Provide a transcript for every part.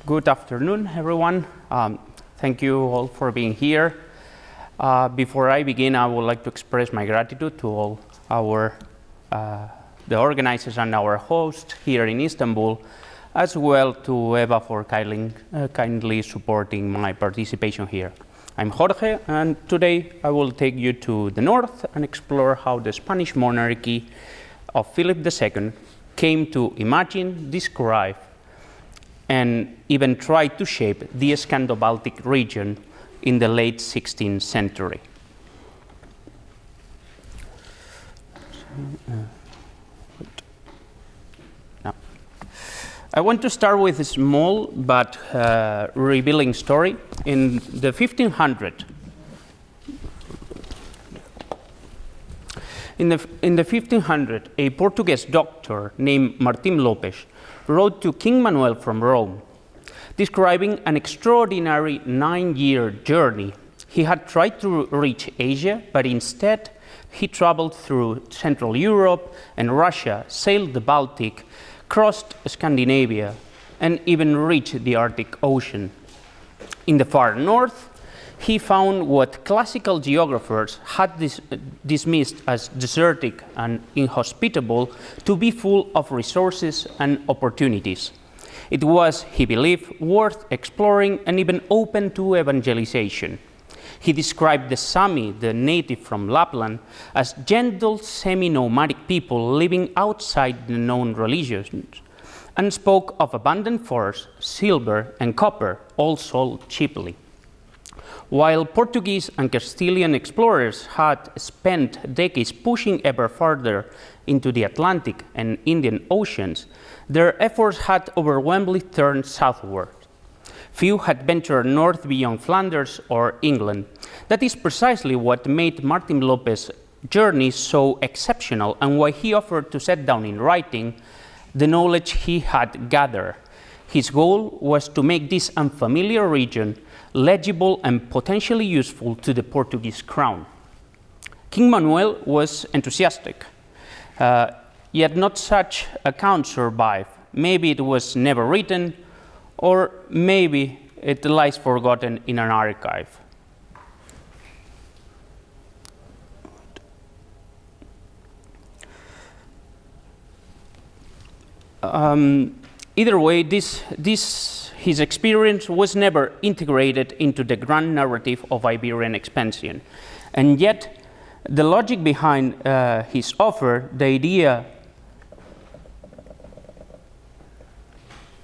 Good afternoon, everyone. Thank you all for being here. Before I begin, I would like to express my gratitude to all the organizers and our host here in Istanbul, as well to Eva for kindly supporting my participation here. I'm Jorge, and today I will take you to the north and explore how the Spanish monarchy of Philip II came to imagine, describe, and even try to shape the Scando-Baltic region in the late 16th century. Now, I want to start with a small but revealing story. In the 1500s, a Portuguese doctor named Martim Lopes wrote to King Manuel from Rome, describing an extraordinary 9-year journey. He had tried to reach Asia, but instead he traveled through Central Europe and Russia, sailed the Baltic, crossed Scandinavia, and even reached the Arctic Ocean. In the far north, he found what classical geographers had dismissed as desertic and inhospitable to be full of resources and opportunities. It was, he believed, worth exploring and even open to evangelization. He described the Sami, the native from Lapland, as gentle, semi-nomadic people living outside the known religions, and spoke of abundant forests, silver, and copper, all sold cheaply. While Portuguese and Castilian explorers had spent decades pushing ever farther into the Atlantic and Indian Oceans, their efforts had overwhelmingly turned southward. Few had ventured north beyond Flanders or England. That is precisely what made Martim Lopes' journey so exceptional and why he offered to set down in writing the knowledge he had gathered. His goal was to make this unfamiliar region legible and potentially useful to the Portuguese crown. King Manuel was enthusiastic, yet not such account survived. Maybe it was never written, or maybe it lies forgotten in an archive. Either way, his experience was never integrated into the grand narrative of Iberian expansion. And yet, the logic behind his offer, the idea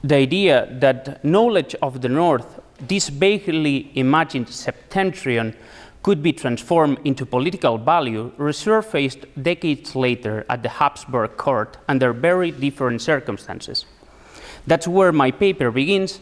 that knowledge of the North, this vaguely imagined septentrion, could be transformed into political value, resurfaced decades later at the Habsburg court under very different circumstances. That's where my paper begins.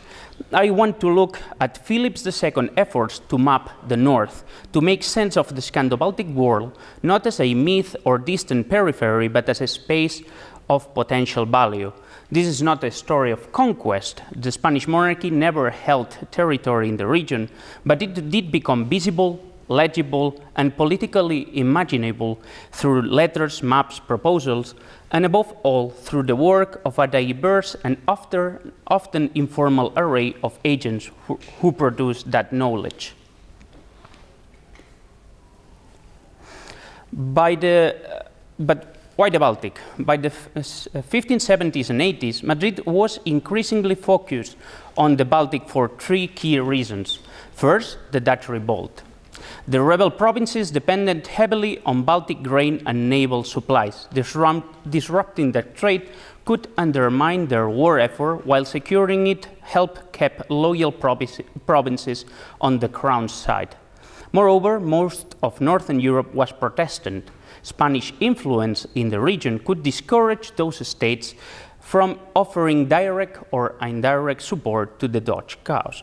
I want to look at Philip II's efforts to map the North, to make sense of the Scando-Baltic world, not as a myth or distant periphery, but as a space of potential value. This is not a story of conquest. The Spanish monarchy never held territory in the region, but it did become visible, legible, and politically imaginable through letters, maps, proposals, and above all, through the work of a diverse and often informal array of agents who produce that knowledge. But why the Baltic? By the 1570s and 80s, Madrid was increasingly focused on the Baltic for 3 key reasons. First, the Dutch revolt. The rebel provinces depended heavily on Baltic grain and naval supplies. Disrupting that trade could undermine their war effort, while securing it help keep loyal provinces on the crown's side. Moreover, most of Northern Europe was Protestant. Spanish influence in the region could discourage those states from offering direct or indirect support to the Dutch cause.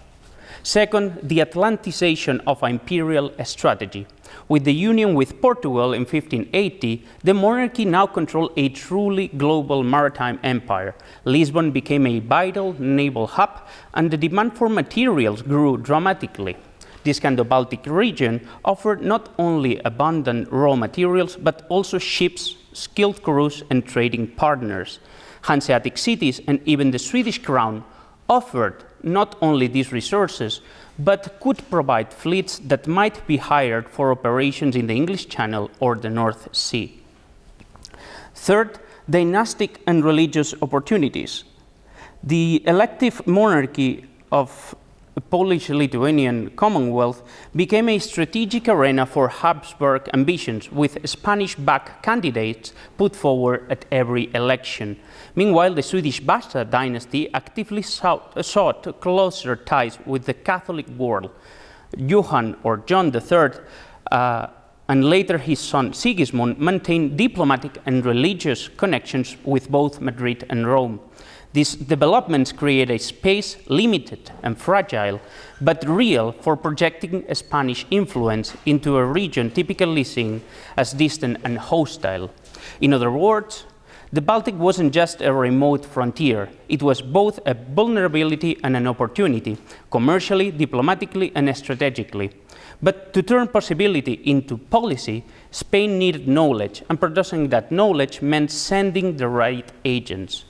Second, the Atlanticization of imperial strategy. With the union with Portugal in 1580, the monarchy now controlled a truly global maritime empire. Lisbon became a vital naval hub, and the demand for materials grew dramatically. This Scando-Baltic region offered not only abundant raw materials, but also ships, skilled crews, and trading partners. Hanseatic cities and even the Swedish crown offered not only these resources, but could provide fleets that might be hired for operations in the English Channel or the North Sea. Third, dynastic and religious opportunities. The elective monarchy of the Polish-Lithuanian Commonwealth became a strategic arena for Habsburg ambitions, with Spanish-backed candidates put forward at every election. Meanwhile, the Swedish Vasa dynasty actively sought closer ties with the Catholic world. Johann, or John III, and later his son Sigismund, maintained diplomatic and religious connections with both Madrid and Rome. These developments create a space limited and fragile, but real, for projecting a Spanish influence into a region typically seen as distant and hostile. In other words, the Baltic wasn't just a remote frontier. It was both a vulnerability and an opportunity, commercially, diplomatically, and strategically. But to turn possibility into policy, Spain needed knowledge, and producing that knowledge meant sending the right agents.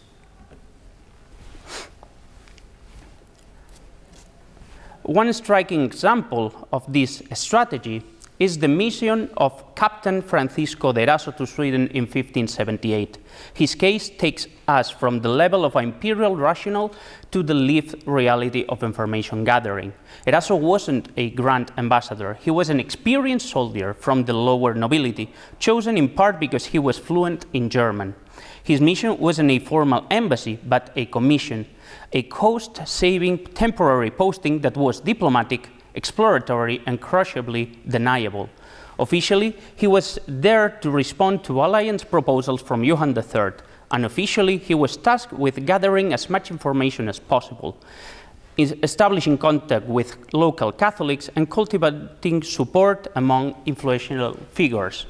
One striking example of this strategy is the mission of Captain Francisco de Eraso to Sweden in 1578. His case takes us from the level of imperial rationale to the lived reality of information gathering. Eraso wasn't a grand ambassador. He was an experienced soldier from the lower nobility, chosen in part because he was fluent in German. His mission wasn't a formal embassy, but a commission, a cost-saving temporary posting that was diplomatic, exploratory, and crucially deniable. Officially, he was there to respond to alliance proposals from Johann III. Unofficially, he was tasked with gathering as much information as possible, establishing contact with local Catholics, and cultivating support among influential figures.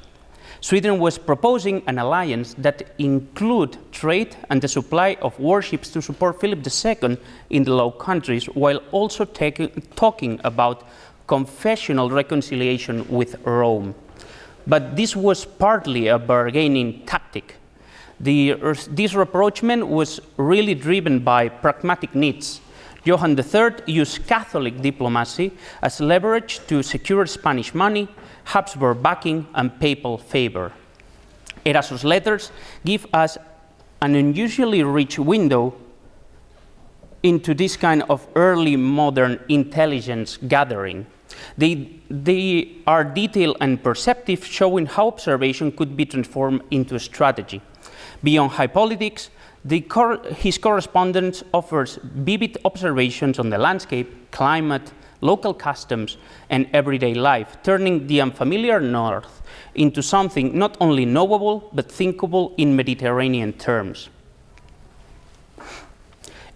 Sweden was proposing an alliance that include trade and the supply of warships to support Philip II in the Low Countries, while also talking about confessional reconciliation with Rome. But this was partly a bargaining tactic. This rapprochement was really driven by pragmatic needs. Johann III used Catholic diplomacy as leverage to secure Spanish money, Habsburg backing, and papal favor. Eraso's letters give us an unusually rich window into this kind of early modern intelligence gathering. They are detailed and perceptive, showing how observation could be transformed into a strategy. Beyond high politics, his correspondence offers vivid observations on the landscape, climate, local customs, and everyday life, turning the unfamiliar North into something not only knowable, but thinkable in Mediterranean terms.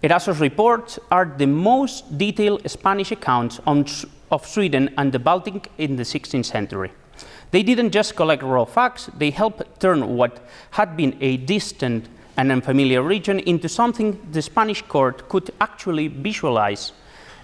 Eraso's reports are the most detailed Spanish accounts of Sweden and the Baltic in the 16th century. They didn't just collect raw facts, they helped turn what had been a distant and unfamiliar region into something the Spanish court could actually visualize,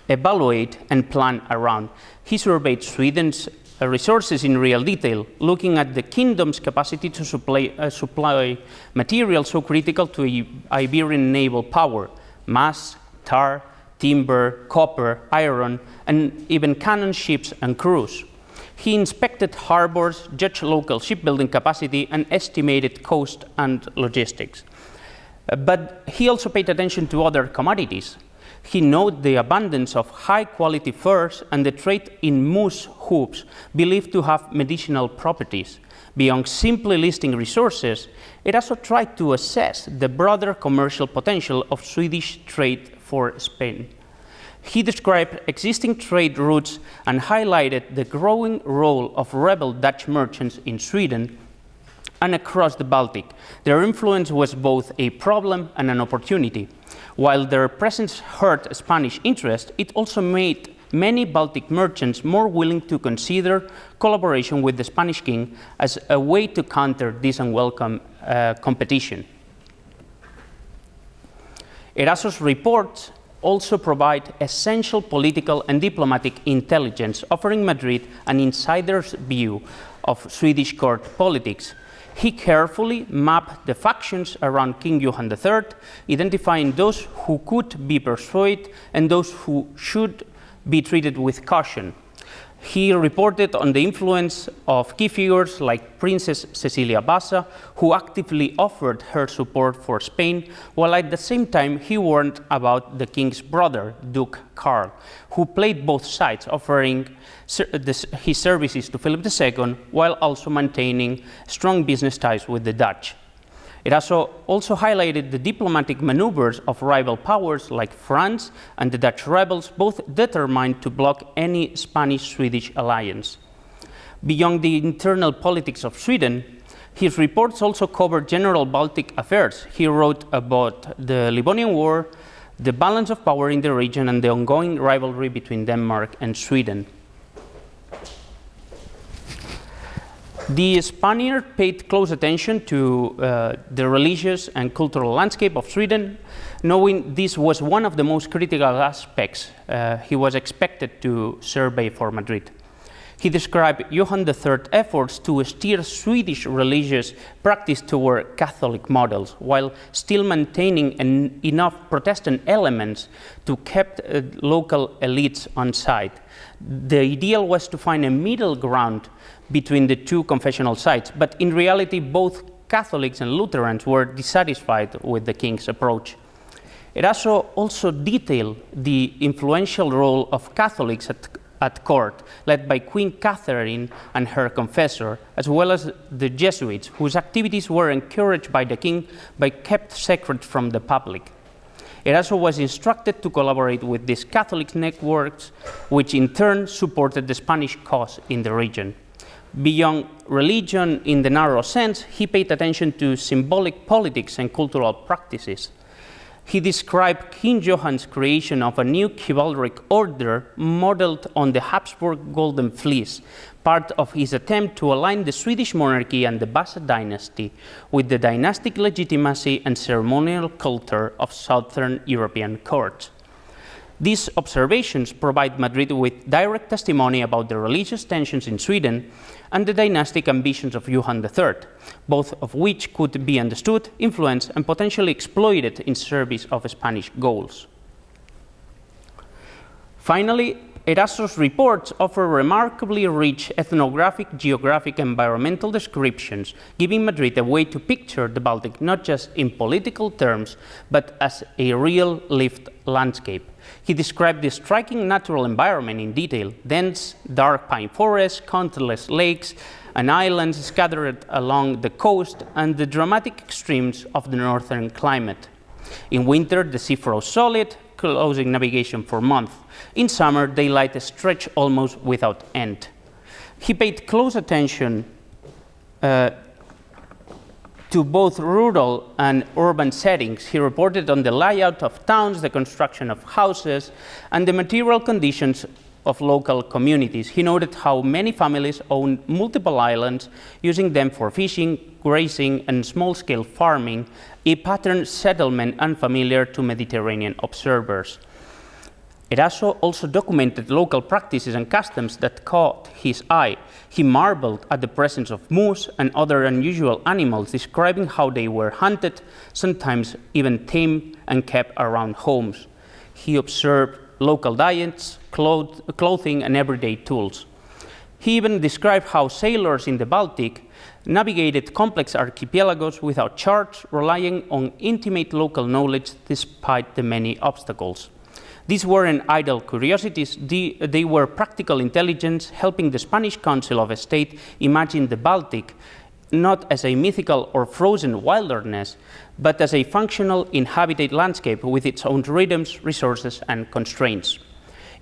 evaluate, and plan around. He surveyed Sweden's resources in real detail, looking at the kingdom's capacity to supply materials so critical to Iberian naval power: masts, tar, timber, copper, iron, and even cannon ships and crews. He inspected harbors, judged local shipbuilding capacity, and estimated cost and logistics. But he also paid attention to other commodities. He noted the abundance of high-quality furs and the trade in moose hooves, believed to have medicinal properties. Beyond simply listing resources, it also tried to assess the broader commercial potential of Swedish trade for Spain. He described existing trade routes and highlighted the growing role of rebel Dutch merchants in Sweden and across the Baltic. Their influence was both a problem and an opportunity. While their presence hurt Spanish interest, it also made many Baltic merchants more willing to consider collaboration with the Spanish king as a way to counter this unwelcome competition. Eraso's reports also provide essential political and diplomatic intelligence, offering Madrid an insider's view of Swedish court politics. He carefully mapped the factions around King Johann III, identifying those who could be persuaded and those who should be treated with caution. He reported on the influence of key figures like Princess Cecilia Bassa, who actively offered her support for Spain, while at the same time he warned about the king's brother, Duke Karl, who played both sides, offering his services to Philip II while also maintaining strong business ties with the Dutch. It also highlighted the diplomatic maneuvers of rival powers like France and the Dutch rebels, both determined to block any Spanish-Swedish alliance. Beyond the internal politics of Sweden, his reports also covered general Baltic affairs. He wrote about the Livonian War, the balance of power in the region, and the ongoing rivalry between Denmark and Sweden. The Spaniard paid close attention to the religious and cultural landscape of Sweden, knowing this was one of the most critical aspects he was expected to survey for Madrid. He described Johann III's efforts to steer Swedish religious practice toward Catholic models, while still maintaining enough Protestant elements to keep local elites on side. The ideal was to find a middle ground between the two confessional sides, but in reality both Catholics and Lutherans were dissatisfied with the king's approach. It also detailed the influential role of Catholics at court, led by Queen Catherine and her confessor, as well as the Jesuits, whose activities were encouraged by the king but kept secret from the public. It also was instructed to collaborate with these Catholic networks, which in turn supported the Spanish cause in the region. Beyond religion in the narrow sense, he paid attention to symbolic politics and cultural practices. He described King Johann's creation of a new chivalric order modeled on the Habsburg Golden Fleece, part of his attempt to align the Swedish monarchy and the Bassa dynasty with the dynastic legitimacy and ceremonial culture of Southern European courts. These observations provide Madrid with direct testimony about the religious tensions in Sweden and the dynastic ambitions of Johann III, both of which could be understood, influenced, and potentially exploited in service of Spanish goals. Finally, Erasmus's reports offer remarkably rich ethnographic, geographic, and environmental descriptions, giving Madrid a way to picture the Baltic not just in political terms, but as a real lived landscape. He described the striking natural environment in detail: dense, dark pine forests, countless lakes, and islands scattered along the coast, and the dramatic extremes of the northern climate. In winter, the sea froze solid, closing navigation for months. In summer, daylight stretched almost without end. He paid close attention to both rural and urban settings. He reported on the layout of towns, the construction of houses, and the material conditions of local communities. He noted how many families owned multiple islands, using them for fishing, grazing, and small-scale farming, a pattern settlement unfamiliar to Mediterranean observers. Eraso also documented local practices and customs that caught his eye. He marveled at the presence of moose and other unusual animals, describing how they were hunted, sometimes even tamed and kept around homes. He observed local diets, clothing, and everyday tools. He even described how sailors in the Baltic navigated complex archipelagos without charts, relying on intimate local knowledge despite the many obstacles. These weren't idle curiosities, they were practical intelligence, helping the Spanish Council of State imagine the Baltic not as a mythical or frozen wilderness, but as a functional, inhabited landscape with its own rhythms, resources, and constraints.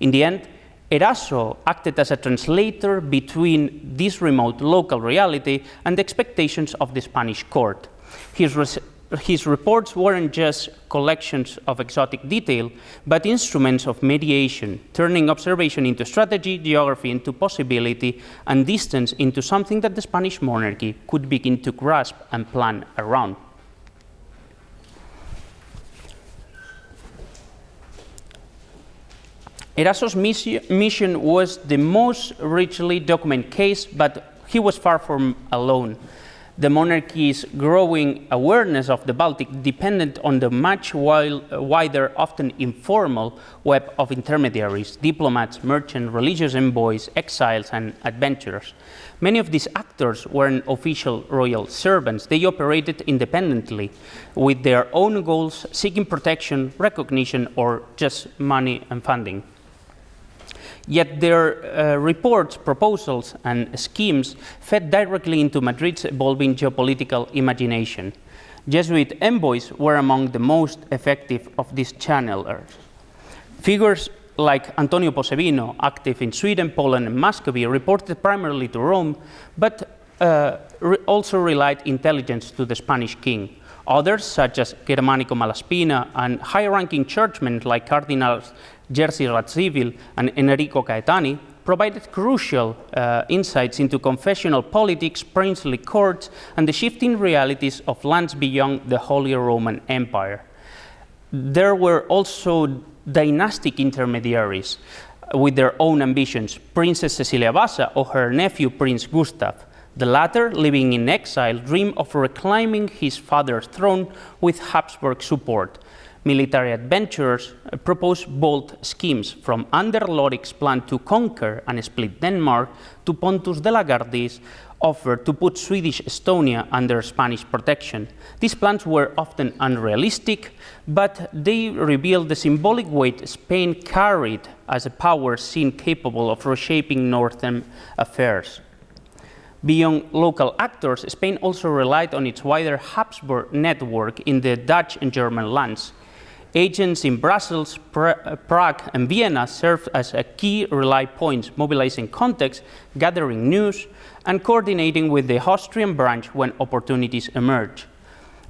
In the end, Eraso acted as a translator between this remote local reality and the expectations of the Spanish court. His reports weren't just collections of exotic detail, but instruments of mediation, turning observation into strategy, geography into possibility, and distance into something that the Spanish monarchy could begin to grasp and plan around. Eraso's mission was the most richly documented case, but he was far from alone. The monarchy's growing awareness of the Baltic depended on the much wider, often informal web of intermediaries, diplomats, merchants, religious envoys, exiles, and adventurers. Many of these actors weren't official royal servants. They operated independently with their own goals, seeking protection, recognition, or just money and funding. Yet their reports, proposals, and schemes fed directly into Madrid's evolving geopolitical imagination. Jesuit envoys were among the most effective of these channelers. Figures like Antonio Posevino, active in Sweden, Poland, and Muscovy, reported primarily to Rome, but also relied intelligence to the Spanish king. Others, such as Germanico Malaspina and high-ranking churchmen like Cardinals Jerzy Radziwiłł and Enrico Caetani, provided crucial insights into confessional politics, princely courts, and the shifting realities of lands beyond the Holy Roman Empire. There were also dynastic intermediaries with their own ambitions, Princess Cecilia Vasa or her nephew Prince Gustav. The latter, living in exile, dreamed of reclaiming his father's throne with Habsburg support. Military adventurers proposed bold schemes, from Ander Loric's plan to conquer and split Denmark to Pontus de la Gardie's offer to put Swedish Estonia under Spanish protection. These plans were often unrealistic, but they revealed the symbolic weight Spain carried as a power seen capable of reshaping northern affairs. Beyond local actors, Spain also relied on its wider Habsburg network in the Dutch and German lands. Agents in Brussels, Prague, and Vienna served as a key relay points, mobilizing contacts, gathering news, and coordinating with the Austrian branch when opportunities emerged.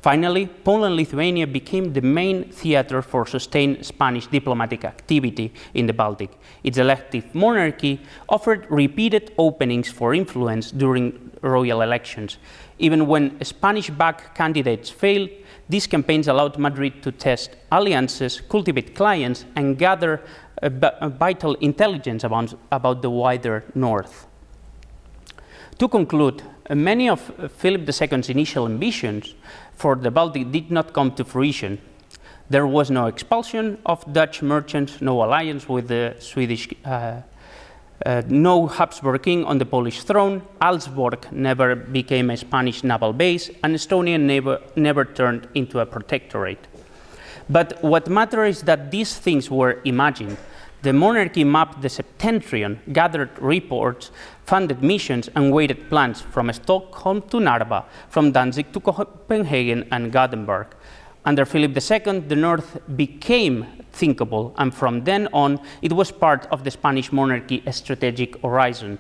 Finally, Poland-Lithuania became the main theater for sustained Spanish diplomatic activity in the Baltic. Its elective monarchy offered repeated openings for influence during royal elections. Even when Spanish-backed candidates failed, these campaigns allowed Madrid to test alliances, cultivate clients, and gather vital intelligence about the wider north. To conclude, many of Philip II's initial ambitions for the Baltic did not come to fruition. There was no expulsion of Dutch merchants, no alliance with the Swedish, no Habsburg king on the Polish throne, Augsburg never became a Spanish naval base, and Estonia never turned into a protectorate. But what matters is that these things were imagined. The monarchy mapped the septentrion, gathered reports, funded missions, and weighted plans from Stockholm to Narva, from Danzig to Copenhagen and Gothenburg. Under Philip II, the North became thinkable, and from then on, it was part of the Spanish monarchy's strategic horizon.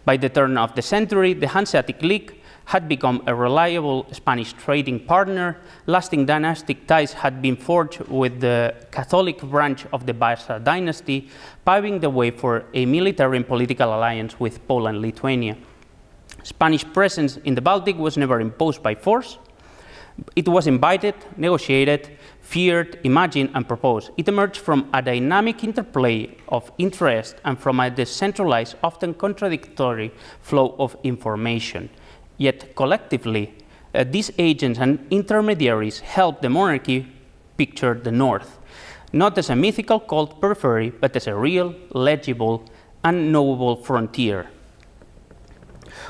By the turn of the century, the Hanseatic League had become a reliable Spanish trading partner. Lasting dynastic ties had been forged with the Catholic branch of the Basa dynasty, paving the way for a military and political alliance with Poland-Lithuania. Spanish presence in the Baltic was never imposed by force. It was invited, negotiated, feared, imagined, and proposed. It emerged from a dynamic interplay of interest and from a decentralized, often contradictory flow of information. Yet collectively, these agents and intermediaries helped the monarchy picture the North, not as a mythical cold periphery, but as a real, legible, and knowable frontier.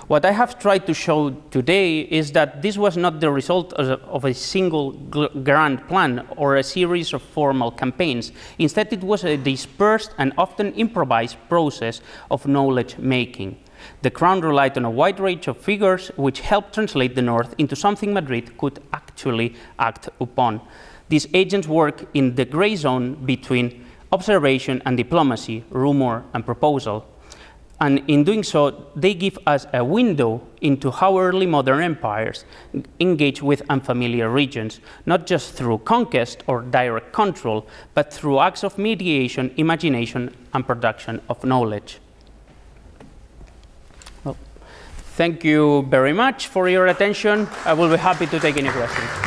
What I have tried to show today is that this was not the result of a single grand plan or a series of formal campaigns. Instead, it was a dispersed and often improvised process of knowledge making. The Crown relied on a wide range of figures which helped translate the North into something Madrid could actually act upon. These agents work in the gray zone between observation and diplomacy, rumor and proposal. And in doing so, they give us a window into how early modern empires engage with unfamiliar regions, not just through conquest or direct control, but through acts of mediation, imagination, and production of knowledge. Well, thank you very much for your attention. I will be happy to take any questions.